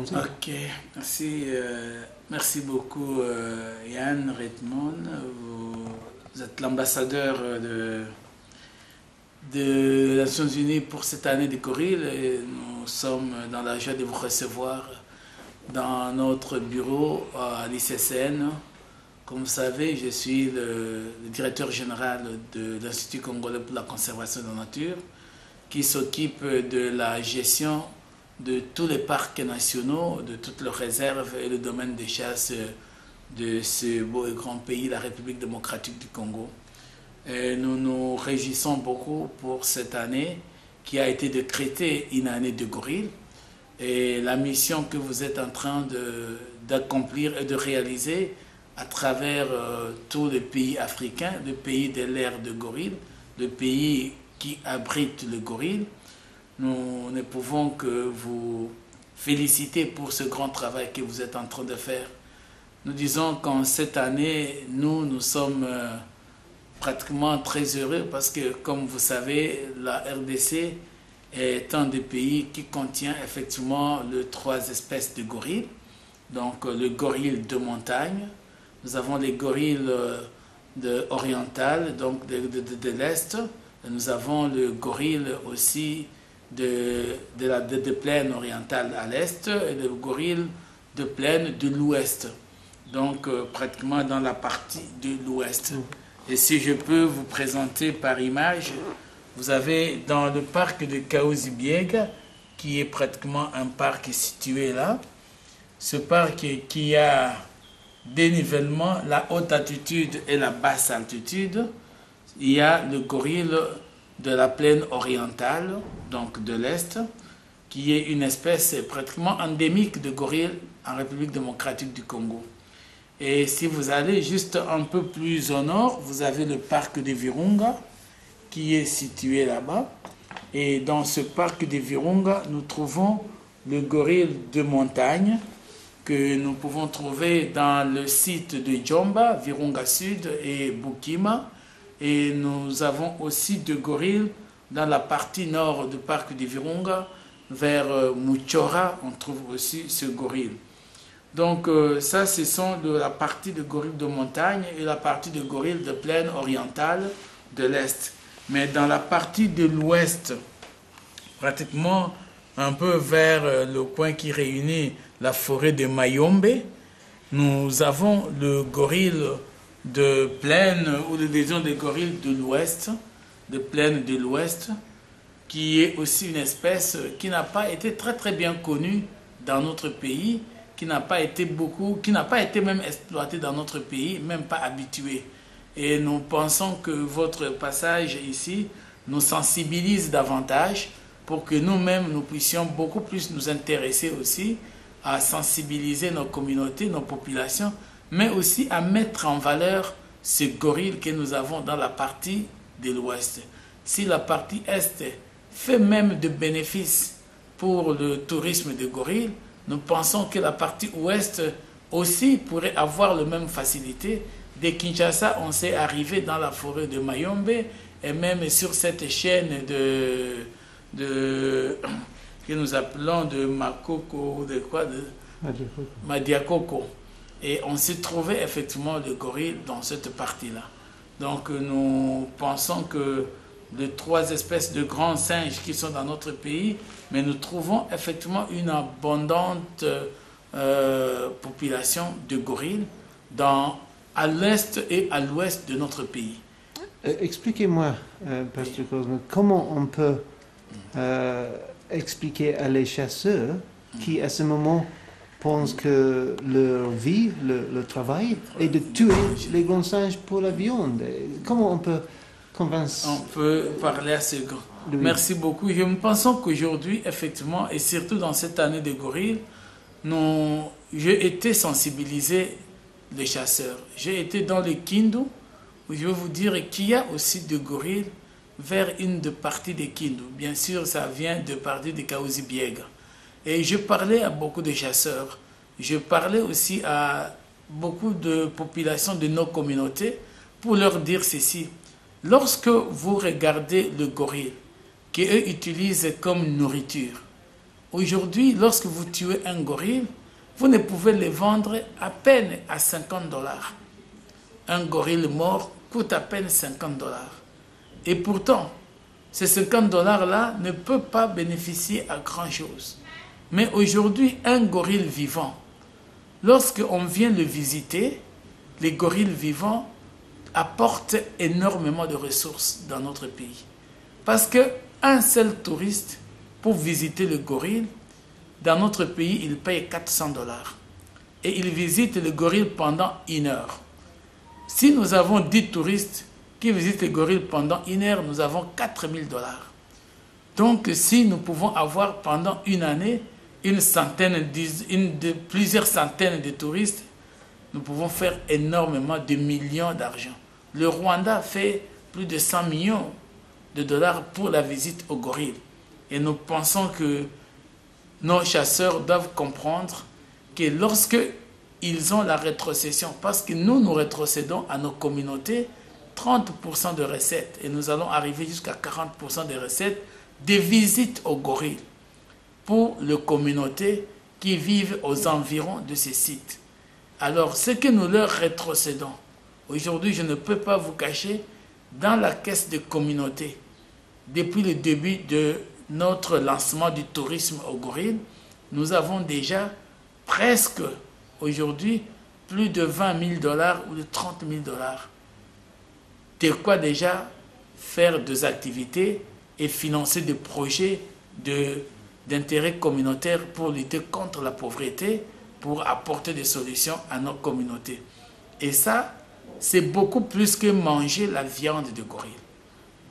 allons-y. Ok, merci, merci beaucoup Yann Redmond. Vous êtes l'ambassadeur de les Nations Unies pour cette année des gorilles et nous sommes dans la joie de vous recevoir dans notre bureau à l'ICCN. Comme vous savez, je suis le directeur général de l'Institut congolais pour la conservation de la nature qui s'occupe de la gestion de tous les parcs nationaux, de toutes leurs réserves et le domaine de chasse de ce beau et grand pays, la République démocratique du Congo. Et nous nous réjouissons beaucoup pour cette année qui a été décrétée une année de gorille. Et la mission que vous êtes en train d'accomplir et de réaliser à travers tous les pays africains, le pays de l'ère de gorille, le pays qui abrite le gorille, nous ne pouvons que vous féliciter pour ce grand travail que vous êtes en train de faire. Nous disons qu'en cette année, nous sommes pratiquement très heureux parce que, comme vous savez, la RDC est un des pays qui contient effectivement les 3 espèces de gorilles. Donc, le gorille de montagne. Nous avons les gorilles orientales, donc de l'Est. Nous avons le gorille aussi de plaine orientale à l'Est et le gorille de plaine de l'Ouest. Donc, pratiquement dans la partie de l'Ouest. Et si je peux vous présenter par image, vous avez dans le parc de Kahuzi-Biega, qui est pratiquement un parc situé là, ce parc qui a des nivellements, la haute altitude et la basse altitude, il y a le gorille de la plaine orientale, donc de l'Est, qui est une espèce pratiquement endémique de gorille en République démocratique du Congo. Et si vous allez juste un peu plus au nord, vous avez le parc de Virunga qui est situé là-bas. Et dans ce parc de Virunga, nous trouvons le gorille de montagne que nous pouvons trouver dans le site de Djomba, Virunga Sud et Bukima. Et nous avons aussi deux gorilles dans la partie nord du parc de Virunga, vers Muchora, on trouve aussi ce gorille. Donc ça, ce sont de la partie de gorille de montagne et la partie de gorille de plaine orientale de l'Est. Mais dans la partie de l'Ouest, pratiquement un peu vers le coin qui réunit la forêt de Mayombe, nous avons le gorille de plaine ou disons des gorilles de l'Ouest, de plaine de l'Ouest, qui est aussi une espèce qui n'a pas été très très bien connue dans notre pays, qui n'a pas été même exploitée dans notre pays, même pas habituée. Et nous pensons que votre passage ici nous sensibilise davantage pour que nous-mêmes nous puissions beaucoup plus nous intéresser aussi à sensibiliser nos communautés, nos populations, mais aussi à mettre en valeur ces gorilles que nous avons dans la partie de l'Ouest. Si la partie Est fait même de bénéfices pour le tourisme de gorilles, nous pensons que la partie Ouest aussi pourrait avoir la même facilité. De Kinshasa, on s'est arrivé dans la forêt de Mayombe et même sur cette chaîne que nous appelons de Makoko, de quoi, de Madiakoko. Et on s'est trouvé effectivement le gorille dans cette partie-là. Donc nous pensons que les 3 espèces de grands singes qui sont dans notre pays, mais nous trouvons effectivement une abondante population de gorilles à l'est et à l'ouest de notre pays. Expliquez-moi, Pasteur Cosmo, comment on peut expliquer à les chasseurs qui, à ce moment, pensent que leur vie, le travail, est de tuer les grands singes pour la viande. Comment on peut convaincre? On peut parler à ces grands. Merci beaucoup. Je pense qu'aujourd'hui, effectivement, et surtout dans cette année de gorilles, j'ai été sensibilisé les chasseurs. J'ai été dans le Kindu, où je vais vous dire qu'il y a aussi des gorilles vers une de partie de Kindu. Bien sûr, ça vient de partie de Kahuzi-Biega. Et je parlais à beaucoup de chasseurs. Je parlais aussi à beaucoup de populations de nos communautés pour leur dire ceci. Lorsque vous regardez le gorille qu'eux utilisent comme nourriture, Aujourd'hui, lorsque vous tuez un gorille, vous ne pouvez le vendre à peine à 50 $. Un gorille mort coûte à peine 50 $. Et pourtant, ces 50 $ ne peuvent pas bénéficier à grand-chose. Mais aujourd'hui, un gorille vivant, lorsqu'on vient le visiter, les gorilles vivants apportent énormément de ressources dans notre pays. Parce qu'un seul touriste, pour visiter le gorille, dans notre pays, il paye 400 $. Et il visite le gorille pendant 1 heure. Si nous avons 10 touristes qui visitent le gorille pendant 1 heure, nous avons 4000 $. Donc, si nous pouvons avoir pendant une année plusieurs centaines de touristes, nous pouvons faire énormément de millions d'argent. Le Rwanda fait plus de 100 millions de $ pour la visite au gorille. Et nous pensons que nos chasseurs doivent comprendre que lorsque ils ont la rétrocession, parce que nous rétrocédons à nos communautés 30% de recettes et nous allons arriver jusqu'à 40% de recettes des visites au gorille pour les communautés qui vivent aux environs de ces sites. Alors, ce que nous leur rétrocédons, aujourd'hui, je ne peux pas vous cacher, dans la caisse de communauté, depuis le début de notre lancement du tourisme au gorille, nous avons déjà presque, aujourd'hui, plus de 20 000 $ ou de 30 000 $. De quoi déjà faire des activités et financer des projets d'intérêt communautaire pour lutter contre la pauvreté, pour apporter des solutions à nos communautés. Et ça, c'est beaucoup plus que manger la viande de gorille.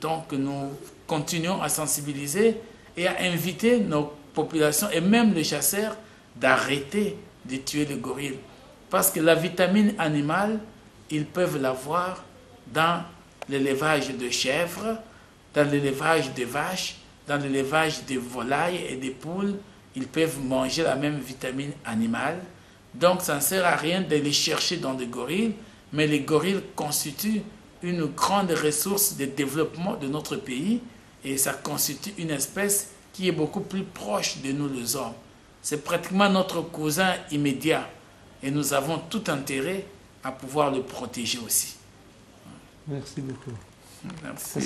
Donc nous continuons à sensibiliser et à inviter nos populations et même les chasseurs d'arrêter de tuer les gorilles. Parce que la vitamine animale, ils peuvent l'avoir dans l'élevage de chèvres, dans l'élevage de vaches, dans l'élevage de volailles et de poules. Ils peuvent manger la même vitamine animale. Donc ça ne sert à rien de les chercher dans des gorilles, mais les gorilles constituent une grande ressource de développement de notre pays et ça constitue une espèce qui est beaucoup plus proche de nous les hommes. C'est pratiquement notre cousin immédiat et nous avons tout intérêt à pouvoir le protéger aussi. Merci beaucoup. Merci.